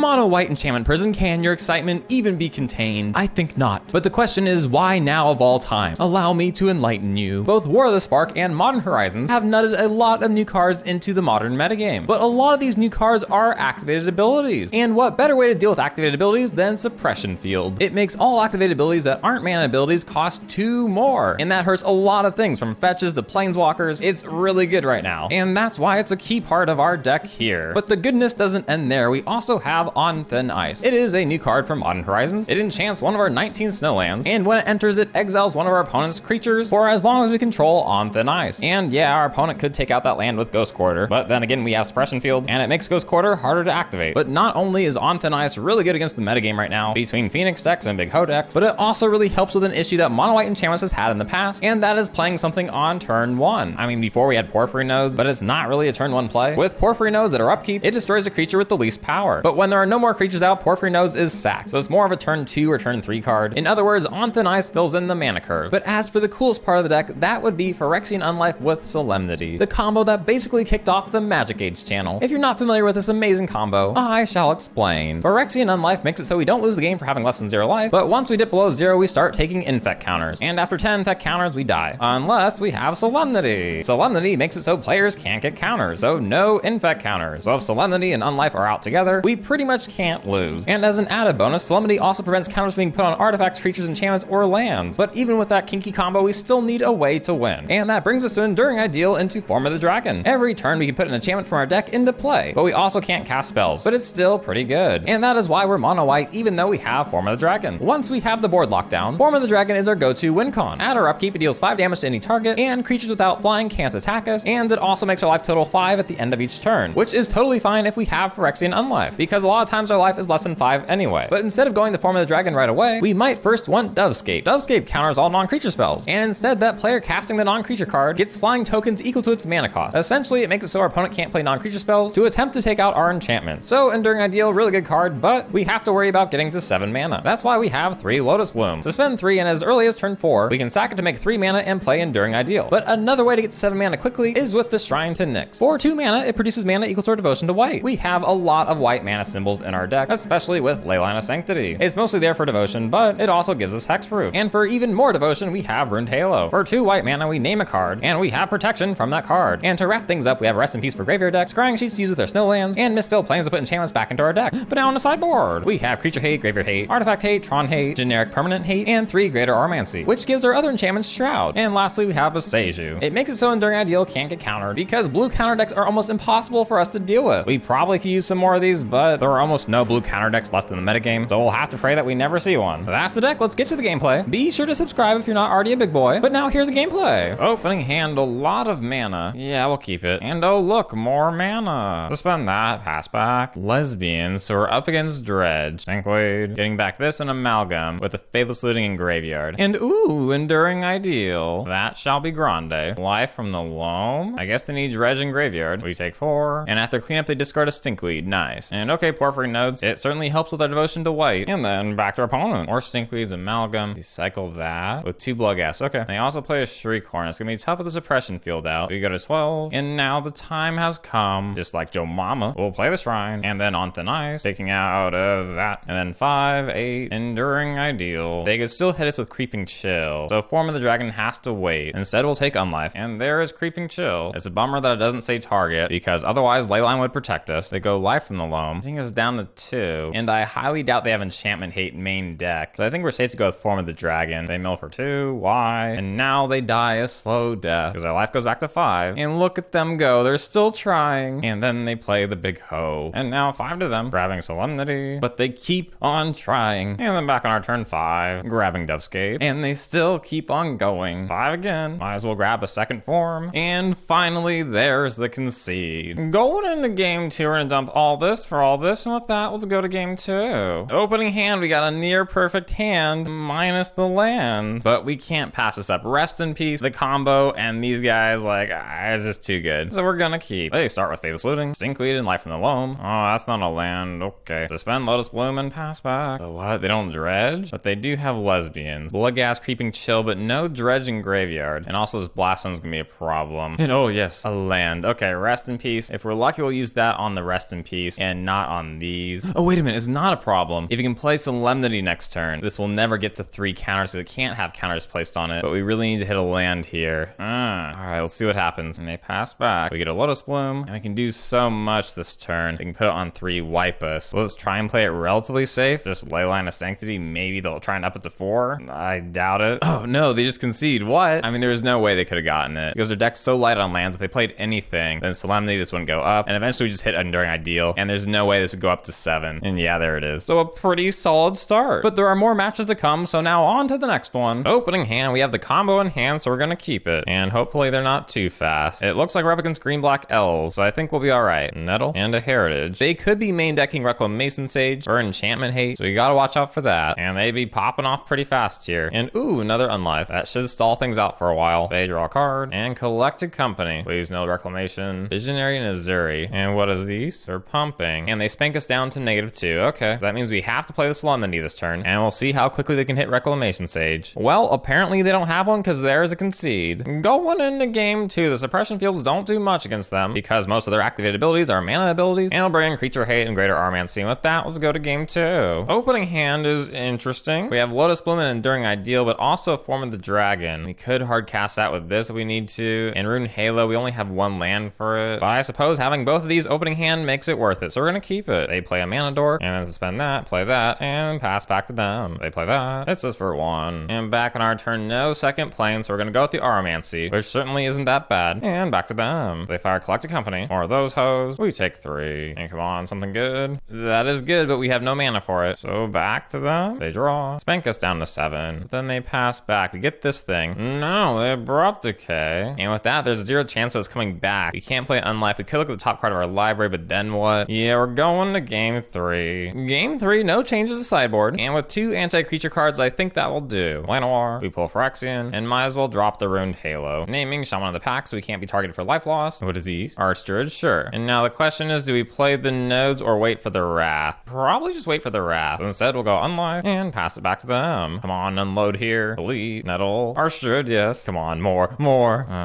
MonoWhite Enchantment Prison, can your excitement even be contained? I think not. But the question is, why now of all time? Allow me to enlighten you. Both War of the Spark and Modern Horizons have nutted a lot of new cards into the modern metagame. But a lot of these new cards are activated abilities. And what better way to deal with activated abilities than Suppression Field? It makes all activated abilities that aren't mana abilities cost 2 more. And that hurts a lot of things from fetches to planeswalkers. It's really good right now. And that's why it's a key part of our deck here. But the goodness doesn't end there. We also have On Thin Ice. It is a new card from Modern Horizons. It enchants one of our 19 snowlands, and when it enters, it exiles one of our opponent's creatures for as long as we control On Thin Ice. And yeah, our opponent could take out that land with Ghost Quarter, but then again, we have Suppression Field, and it makes Ghost Quarter harder to activate. But not only is On Thin Ice really good against the metagame right now, between Phoenix decks and Big Ho decks, but it also really helps with an issue that MonoWhite Enchantments has had in the past, and that is playing something on turn 1. I mean, before we had Porphyry Nodes, but it's not really a turn 1 play. With Porphyry Nodes that are upkeep, it destroys a creature with the least power. But when there are no more creatures out, Porphyry Nodes is sacked, so it's more of a turn 2 or turn 3 card. In other words, On Thin Ice fills in the mana curve. But as for the coolest part of the deck, that would be Phyrexian Unlife with Solemnity, the combo that basically kicked off the Magic Age channel. If you're not familiar with this amazing combo, I shall explain. Phyrexian Unlife makes it so we don't lose the game for having less than 0 life, but once we dip below 0, we start taking infect counters, and after 10 infect counters, we die, unless we have Solemnity. Solemnity makes it so players can't get counters, so no infect counters. So if Solemnity and Unlife are out together, we pretty much can't lose. And as an added bonus, Solemnity also prevents counters being put on artifacts, creatures, enchantments, or lands. But even with that kinky combo, we still need a way to win. And that brings us to Enduring Ideal into Form of the Dragon. Every turn we can put an enchantment from our deck into play, but we also can't cast spells, but it's still pretty good. And that is why we're mono white even though we have Form of the Dragon. Once we have the board locked down, Form of the Dragon is our go-to win con. At our upkeep, it deals 5 damage to any target, and creatures without flying can't attack us, and it also makes our life total 5 at the end of each turn, which is totally fine if we have Phyrexian Unlife, because a lot of times our life is less than 5 anyway. But instead of going the Form of the Dragon right away, we might first want Dovescape. Dovescape counters all non-creature spells, and instead that player casting the non-creature card gets flying tokens equal to its mana cost. Essentially, it makes it so our opponent can't play non-creature spells to attempt to take out our enchantments. So Enduring Ideal, really good card, but we have to worry about getting to 7 mana. That's why we have 3 Lotus Bloom. So spend 3, and as early as turn 4, we can sack it to make 3 mana and play Enduring Ideal. But another way to get to 7 mana quickly is with the Shrine to Nyx. For 2 mana, it produces mana equal to our devotion to white. We have a lot of white mana symbols in our deck, especially with Leyline of Sanctity. It's mostly there for devotion, but it also gives us hexproof. And for even more devotion, we have Runed Halo. For 2 white mana, we name a card, and we have protection from that card. And to wrap things up, we have Rest in Peace for graveyard decks, Scrying Sheets to use with our snowlands, and Mistveil Plains to put enchantments back into our deck. But now on the sideboard, we have Creature Hate, Graveyard Hate, Artifact Hate, Tron Hate, Generic Permanent Hate, and 3 Greater Aromancy, which gives our other enchantments Shroud. And lastly, we have a Seiju. It makes it so Enduring Ideal can't get countered, because blue counter decks are almost impossible for us to deal with. We probably could use some more of these, but there are almost no blue counter decks left in the metagame, so we'll have to pray that we never see one. That's the deck, let's get to the gameplay. Be sure to subscribe if you're not already a big boy, but now here's the gameplay. Opening hand, a lot of mana. Yeah, we'll keep it. And oh look, more mana. To spend that, pass back. Lesbians, so we're up against Dredge. Stinkweed, getting back this and Amalgam with the Faithless Looting in graveyard. And ooh, Enduring Ideal. That shall be grande. Life from the loam. I guess they need Dredge in graveyard. We take 4, and after cleanup they discard a Stinkweed. Nice. And okay, Porphyry Nodes. It certainly helps with our devotion to white. And then back to our opponent. More Stinkweeds, Amalgam. We cycle that with 2 Bloodghast. Okay. They also play a Shriekhorn. It's gonna be tough with the Suppression Field out. We go to 12, and now the time has come. Just like Joe Mama, we'll play the Shrine, and then On Thin Ice, taking out of that. And then 5, 8, Enduring Ideal. They could still hit us with Creeping Chill, so Form of the Dragon has to wait. Instead, we'll take Unlife, and there is Creeping Chill. It's a bummer that it doesn't say target, because otherwise Leyline would protect us. They go Life from the Loam. I think it's down to 2, and I highly doubt they have Enchantment Hate main deck, so I think we're safe to go with Form of the Dragon. They mill for 2, why? And now they die a slow death, because our life goes back to 5, and look at them go, they're still trying, and then they play the Big Ho, and now 5 to them, grabbing Solemnity, but they keep on trying, and then back on our turn 5, grabbing Dovescape, and they still keep on going, 5 again, might as well grab a second form, and finally there's the concede. Going into game 2, we're gonna dump all this for all this, and with that, let's go to game 2. Opening hand, we got a near perfect hand, minus the land, but we can't pass this up. Rest in Peace, the combo, and these guys, like, it's just too good, so we're gonna keep. They start with Faithless Looting, Stinkweed, and Life from the Loam. Oh, that's not a land, okay. Suspend Lotus Bloom and pass back. But what, they don't Dredge? But they do have Lesbians. Bloodghast, Creeping Chill, but no Dredge in graveyard, and also this Blast Zone's gonna be a problem. And oh yes, a land. Okay, Rest in Peace. If we're lucky, we'll use that on the Rest in Peace, and not on on these. Oh, wait a minute, it's not a problem. If you can play Solemnity next turn, this will never get to 3 counters, so it can't have counters placed on it, but we really need to hit a land here. All right, let's see what happens. And they pass back. We get a Lotus Bloom, and we can do so much this turn. We can put it on 3, wipe us. Let's try and play it relatively safe. Just Leyline of Sanctity. Maybe they'll try and up it to 4. I doubt it. Oh no, they just concede. What? I mean, there's no way they could have gotten it because their deck's so light on lands. If they played anything, then Solemnity, this wouldn't go up, and eventually we just hit Enduring Ideal, and there's no way this would go up to 7. And yeah, there it is. So a pretty solid start. But there are more matches to come, so now on to the next one. Opening hand, we have the combo in hand, so we're gonna keep it. And hopefully they're not too fast. It looks like we're up against green-black elves, so I think we'll be alright. Nettle and a Heritage. They could be main decking Reclamation Sage or Enchantment Hate, so you gotta watch out for that. And they'd be popping off pretty fast here. And ooh, another Unlife. That should stall things out for a while. They draw a card. And Collected Company. Please no Reclamation. Visionary and Azuri. And what is these? They're pumping. And they spank us down to -2. Okay, that means we have to play the Solemnity this turn. And we'll see how quickly they can hit Reclamation Sage. Well, apparently they don't have one because there's a concede. Going into game 2, the Suppression Fields don't do much against them because most of their activated abilities are mana abilities. And will bring Creature Hate and Greater Armancy. And with that, let's go to game 2. Opening hand is interesting. We have Lotus Bloom and Enduring Ideal, but also Form of the Dragon. We could hard cast that with this if we need to. And Rune Halo, we only have 1 land for it. But I suppose having both of these opening hand makes it worth it. So we're going to keep it. They play a Mana Dork, and then suspend that, play that, and pass back to them. They play that. It's us for 1. And back on our turn, no second plane, so we're going to go with the Armancy, which certainly isn't that bad. And back to them. They fire Collected Company. More of those hoes. We take 3. And come on, something good. That is good, but we have no mana for it. So back to them. They draw. Spank us down to 7. Then they pass back. We get this thing. No, they Abrupt Decay. And with that, there's 0 chance of us coming back. We can't play Unlife. We could look at the top card of our library, but then what? Yeah, we're going to game 3. Game 3, no changes to sideboard. And with 2 anti-creature cards, I think that will do. Llanowar, we pull Phyrexian, and might as well drop the Ruined Halo. Naming Shaman of the Pack, so we can't be targeted for life loss. What is these? Archdruid, sure. And now the question is, do we play the nodes or wait for the Wrath? Probably just wait for the Wrath. So instead, we'll go Unlife and pass it back to them. Come on, unload here. Delete, Nettle, Archdruid, yes. Come on, more.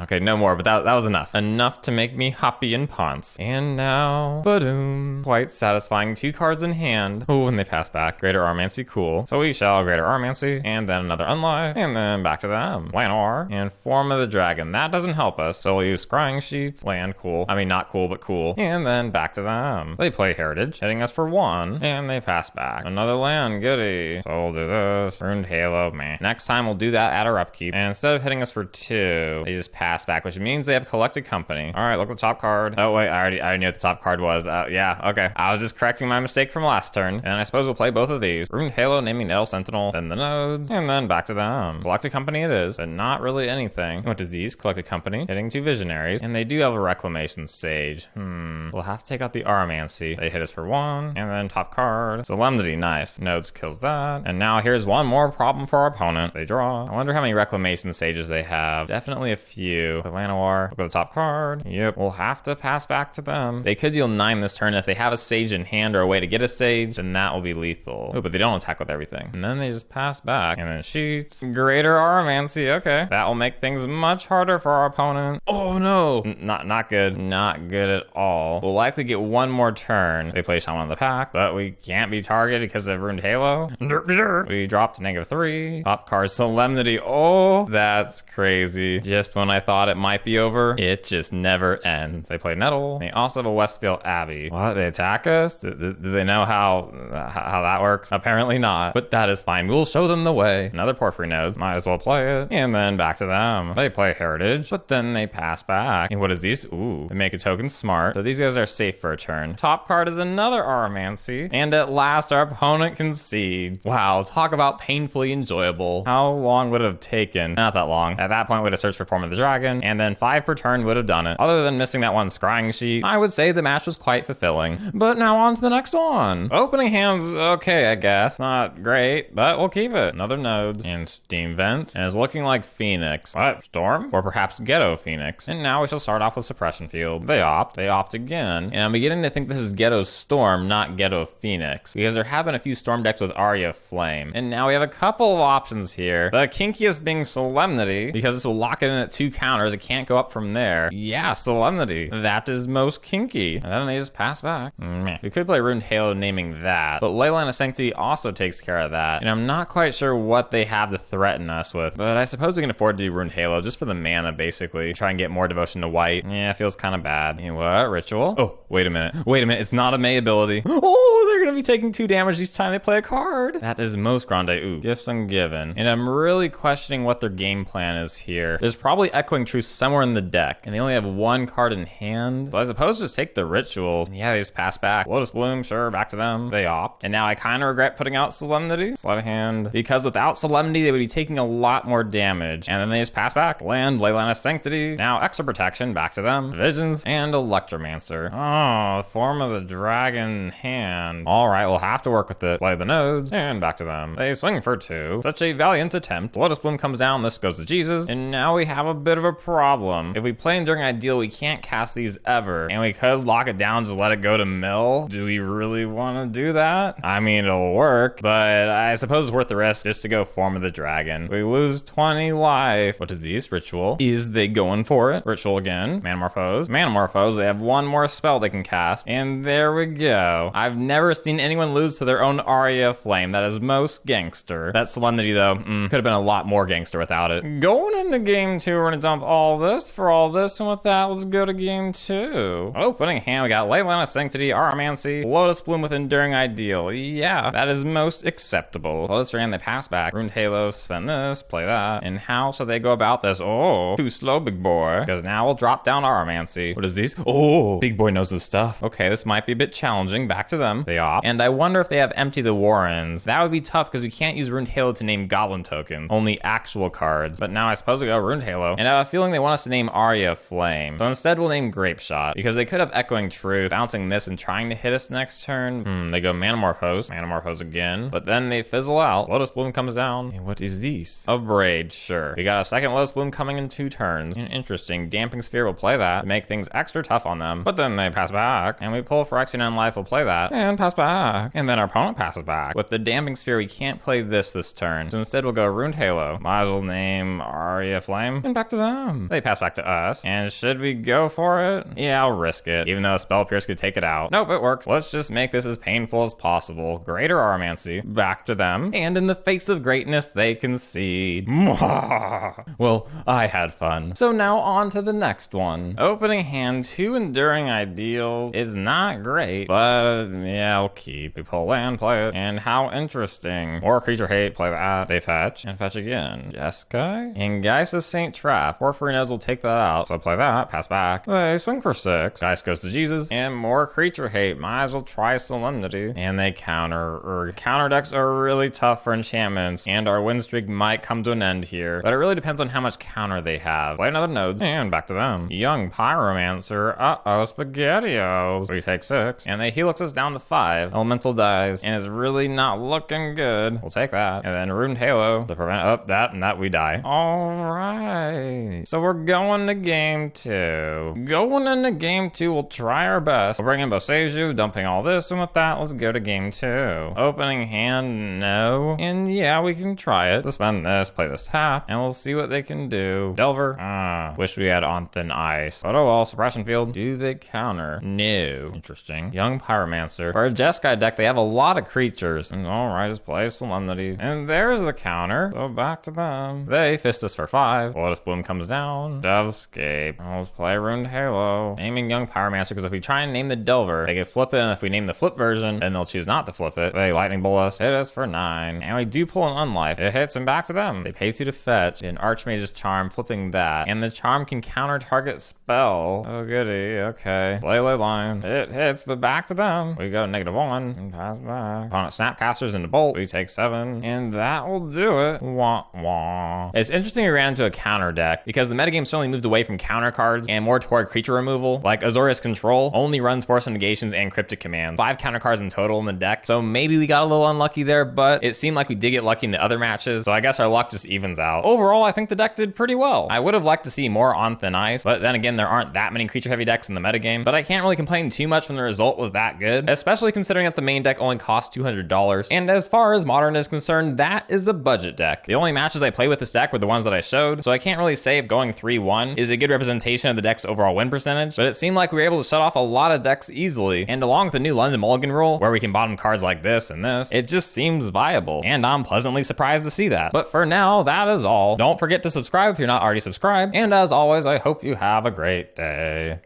Okay, no more, but that was enough. Enough to make me happy and ponce. And now, badoom. Quite satisfying. 2 cards in hand. Oh, and they pass back. Greater Armancy, cool. So we shall Greater Armancy, and then another Unlife, and then back to them. Llanowar, and Form of the Dragon. That doesn't help us, so we'll use Scrying Sheets. Land, cool. I mean, not cool, but cool. And then back to them. They play Heritage, hitting us for 1, and they pass back. Another land, goody. So we'll do this. Ruined Halo, meh. Next time, we'll do that at our upkeep, and instead of hitting us for 2, they just pass back, which means they have Collected Company. All right, look at the top card. Oh, wait, I already knew what the top card was. Yeah, okay. I was just correcting my mistake from last turn, and I suppose we'll play both of these. Ruined Halo, naming Nettle Sentinel, then the nodes, and then back to them. Collected Company it is, but not really anything. What disease? Collected Company, hitting 2 Visionaries, and they do have a Reclamation Sage. We'll have to take out the Armancy. They hit us for 1, and then top card. Solemnity, nice. Nodes kills that, and now here's one more problem for our opponent. They draw. I wonder how many Reclamation Sages they have. Definitely a few. Llanowar, look at the top card. Yep, we'll have to pass back to them. They could deal 9 this turn. If they have a Sage in hand or a way to get a Sage, then that will be lethal. Oh, but they don't attack with everything. And then they just pass back. And then Sheets. Greater Armancy, okay. That will make things much harder for our opponent. Oh no! Not good. Not good at all. We'll likely get 1 more turn. They play Shaman of the Pack, but we can't be targeted because of Ruined Halo. We dropped to -3. Top card Solemnity. Oh, that's crazy. Just when I thought it might be over, it just never ends. They play Nettle. They also have a Westfield Abbey. What? They attack us? Do they know how that works? Apparently not, but that is fine. We'll show them the way. Another Porphyry Nodes. Might as well play it. And then back to them. They play Heritage, but then they pass back. And what is these? Ooh, they make a token smart. So these guys are safe for a turn. Top card is another Armancy. And at last, our opponent concedes. Wow, talk about painfully enjoyable. How long would it have taken? Not that long. At that point, we'd have searched for Form of the Dragon, and then 5 per turn would have done it. Other than missing that one Scrying Sheet, I would say the match was quite fulfilling. But now on to the next one. Opening hands, okay, I guess. Not great, but we'll keep it. Another Nodes and Steam Vents, and it's looking like Phoenix. What? Storm? Or perhaps Ghetto Phoenix. And now we shall start off with Suppression Field. They opt again. And I'm beginning to think this is Ghetto Storm, not Ghetto Phoenix, because there have been a few Storm decks with Arya Flame. And now we have a couple of options here. The kinkiest being Solemnity, because this will lock it in at 2 counters. It can't go up from there. Yeah, Solemnity. That is most kinky. And then they just pass back. We could play Ruined Halo naming that, but Leyline of Sanctity also takes care of that, and I'm not quite sure what they have to threaten us with, but I suppose we can afford to do Ruined Halo just for the mana, basically. Try and get more devotion to white. Yeah, it feels kind of bad. You know what? Ritual? Oh, wait a minute. It's not a May ability. Oh, they're gonna be taking 2 damage each time they play a card. That is most grande. Ooh, Gifts Ungiven. And I'm really questioning what their game plan is here. There's probably Echoing Truth somewhere in the deck, and they only have 1 card in hand. So I suppose just take the ritual. Yeah, they just pass back. Lotus Bloom, sure, back to them. They opt. And now I kind of regret putting out Solemnity. Sleight of hand. Because without Solemnity, they would be taking a lot more damage. And then they just pass back. Land, Leyline of Sanctity. Now extra protection, back to them. Visions, and Electromancer. Oh, Form of the Dragon hand. Alright, we'll have to work with it. Play the nodes, and back to them. They swing for 2. Such a valiant attempt. Lotus Bloom comes down, this goes to Jesus. And now we have a bit of a problem. If we play Enduring Ideal, we can't cast these ever. And we could lock it down, just let it go to mill. Do we really want to do that? I mean, it'll work, but I suppose it's worth the risk just to go Form of the Dragon. We lose 20 life. What is these? Ritual. Is they going for it? Ritual again. Manamorphose. Manamorphose, they have 1 more spell they can cast. And there we go. I've never seen anyone lose to their own Aria of Flame. That is most gangster. That Solemnity, though, could have been a lot more gangster without it. Going into game 2, we're gonna dump all this for all this, and with that, let's go to game 2. Opening hand, we got Leyline of Sanctity, Aromancy, Lotus Bloom with Enduring Ideal. Yeah, that is most acceptable. Lotus Ram, they pass back. Ruined Halo, spend this, play that. And how should they go about this? Oh, too slow, big boy. Because now we'll drop down Aromancy. What is these? Oh, big boy knows his stuff. Okay, this might be a bit challenging. Back to them. They opt. And I wonder if they have Empty the Warrens. That would be tough because we can't use Ruined Halo to name Goblin tokens. Only actual cards. But now I suppose we go Ruined Halo. And I have a feeling they want us to name Aria of Flame. So instead we'll name Grape Shot. Because they could have Echoing Truth, bouncing this and trying to hit us next turn. They go Manamorphose. Manamorphose again. But then they fizzle out. Lotus Bloom comes down. And what is this? A Braid, sure. We got a second Lotus Bloom coming in 2 turns. Interesting. Damping Sphere will play that to make things extra tough on them. But then they pass back. And we pull Phyrexian Unlife, will play that. And pass back. And then our opponent passes back. With the Damping Sphere, we can't play this turn. So instead we'll go Ruined Halo. Might as well name Aria Flame. And back to them. They pass back to us. And should we go for it? Yeah, I'll risk it. Even though a Spell Pierce could take it out. Nope, it works. Let's just make this as painful as possible. Greater Aromancy. Back to them. And in the face of greatness, they concede. Well, I had fun. So now on to the next one. Opening hand, 2 Enduring Ideals is not great, but yeah, I'll keep. We pull land, play it. And how interesting. More creature hate, play that. They fetch, and fetch again. Jeskai? And Geist of Saint Trap. Porphyry Nodes will take that out. So play that, pass back. They swing for 6. Geist goes to Jesus. And more creature hate. Might as well try Solemnity. And they counter decks are really tough for enchantments, and our win streak might come to an end here. But it really depends on how much counter they have. Play another Nodes, and back to them. Young Pyromancer. Uh-oh, SpaghettiOs. We take 6, and they helix us down to 5. Elemental dies, and it's really not looking good. We'll take that. And then Ruined Halo to prevent that and that we die. Alright. So we're going to game 2. Going into game 2, we'll try our best. We'll bring in Boseiju, dumping all this, and with that, let's go to game 2. Opening hand, no. And yeah, we can try it. Suspend this, play this tap, and we'll see what they can do. Delver. Wish we had on thin ice. But oh well, Suppression Field. Do they counter? No. Interesting. Young Pyromancer. For a Jeskai deck, they have a lot of creatures. And alright, just play Solemnity. And there's the counter. So back to them. They fist us for 5. Lotus Bloom comes down. Devscape. Let's play Ruined Halo. Naming Young Pyromancer, because if we try and name the Delver, they can flip it, and if we name the flip version, then they'll choose not to flip it. They Lightning Bolt us. Hit us for 9. And we do pull an Unlife. It hits, and back to them. They pay 2 to fetch. And Archmage's Charm, flipping that. And the Charm can counter target spell. Oh goody, okay. Play Leyline. It hits, but back to them. We go -1 and pass back. Opponent Snapcasters into Bolt. We take 7. And that will do it. Wah wah. It's interesting we ran into a counter deck because the metagame certainly moved away from counter cards and more toward creature removal. Like Azorius Control only runs Force of Negations and Cryptic Commands. 5 counter cards in total in the deck. So maybe we got a little unlucky there, but it seemed like we did get lucky in the other matches. So I guess our luck just evens out. Overall, I think the deck did pretty well. I would have liked to see more on thin ice, but then again, there aren't that many creature heavy decks in the metagame. But I can't really complain too much when the result was that good, especially considering that the main deck only costs $200. And as far as Modern is concerned, that is a budget deck. The only matches I play with this deck were the ones that I showed, so I can't really say if going 3-1 is a good representation of the deck's overall win percentage, but it seemed like we were able to shut off a lot of decks easily. honestly. And along with the new London Mulligan rule, where we can bottom cards like this and this, it just seems viable. And I'm pleasantly surprised to see that. But for now, that is all. Don't forget to subscribe if you're not already subscribed. And as always, I hope you have a great day.